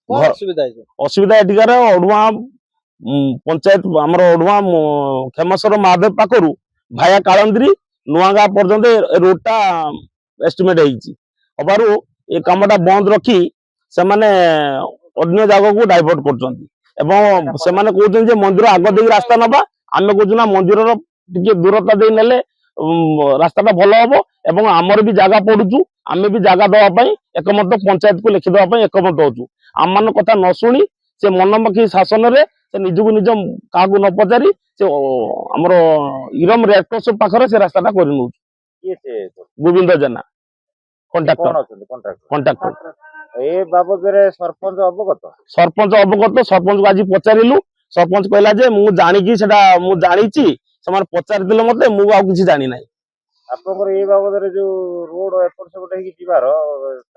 असुविधा एटिकार अड़ुआ पंचायत आमर अड़ुआ खेमेश्वर महादेव पाखर भाया कालंद्री नुआगा पर्यंत रोडटा एस्टिमेट होबारु ए कामटा बंद रखी से माने अन्य जगह को डाइवर्ट कर मंदिर आग दे रास्ता नबा आम कहूँ मंदिर टे दूरता दे नेले रास्ता भल हम एवं आमर भी जगह पड़ू आम भी जगह दवाई एकमत पंचायत को लिखिदेवाई एकमत होचु आम मान कथा न शुणी से मनमखी शासन रे से निजक निज क्या न पचारि से आमर इरम रेड क्रॉस पाखर से रास्ता कर गोविंद जेना कंट्राक्टर ए बाबद सरपंच अवगत सरपंच को आज पचारू सरपंच कहला जे मु जानिकी सेटा मु जानिची से पचारि दिले मते मु आ किछि जानि नै आपनकर ए बाबद रे जो रोड एपर से गोटे जीवार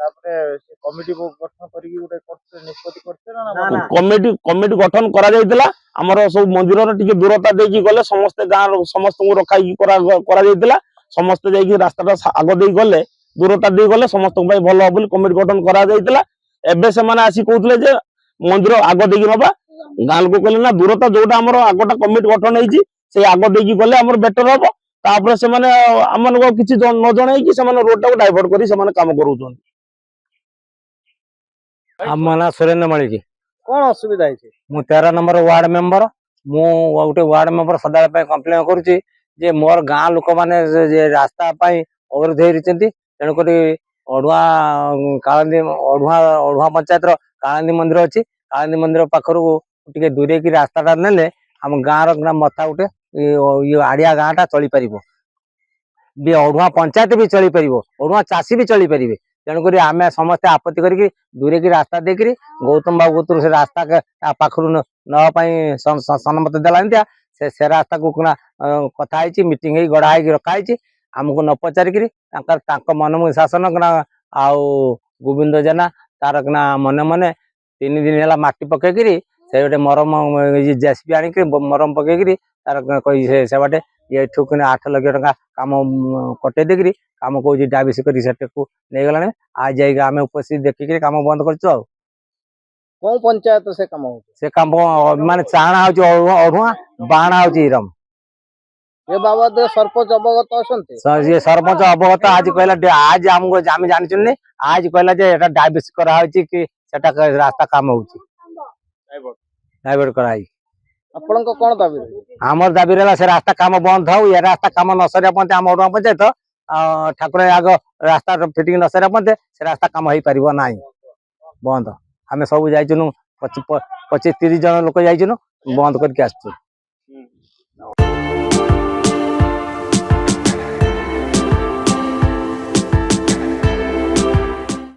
तापरे कमिटी गठन करिकि गोटे करते निष्पत्ति करते ना कमिटी गठन करा जायतिला हमर सब मंदिर रे टिके दूरता देकी गले समस्त गां समस्त को रखाई करा जायतिला समस्त जाई रास्ता आग देई गले दूरता दे गले समस्त भाई भल हो बोली कमिटी गठन करा जायतिला एबे से माने आसी कहउतले जे मंदिर आग देकी नबा गां लोक कहले ना दूरता जोटा हमर आगटा कमिटी गठन हेची से आग देकी गले हमर बेटर हो तापर से माने हमन को किछि न जणाई कि से माने रोड टा को डाइवर्ट करी से माने काम करूछन आमना सुरेंद्र मालिक कौन असुविधा है मु 13 नंबर वार्ड मेंबर मु गोटे वार्ड मेंबर सदा कंप्लेन करुच्ची जे मोर गाँ लोक मैंने रास्ता अवरोध होती तेणुक अड़ुआ कालंदी अड़ुआ पंचायत कालंदी मंदिर अच्छी कालंदी मंदिर पाखर टे दूरे की रास्ता नेले आम गाँव मथा गोटे आड़िया गाँटा चली पार अड़ुआ पंचायत भी चली पार अड़ुआ चाषी भी चली पारे तेणुक आम समस्ते आपत्ति करके दूरे की रास्ता देकर गौतम बाबू कतुर से रास्ता पाखर नापी सन्मत देला से रास्ता को कथा मीटिंग गढ़ा रखाई आमको न पचारिक मन शासन आउ गोविंद जेना तार मन मन 3 दिन है माटी पकईकि से गोटे मरम जेसीबी आणिक मरम पकईकि तार कही से बाटे ये 8 लाख टका काम कटे देकर काम कौन डायबिस कर नहीं गला आज जाइए आम उपस्थित देखिक काम बंद कर कौन पंचायत से काम माने चाणा अड़ुआ बाणा इरम ये बाबद सरपंच अवगत अच्छा ये सरपंच अवगत आज कहला आज आमको आम जानी आज कहला डायबिस कराई कि रास्ता काम हो डाइवर्ट कराई आपण कौन दाबी आमर दाबी रहा से रास्ता काम बंद हो या रास्ता काम न सरिया पते आम अड़ुआ पंचायत ठाकुर आग रास्ता फिटिंग न सरिया पते से रास्ता काम हो पार ना बंद आम सब जाइनु 25-30 जन लोक जाइनु बंद करके आसु।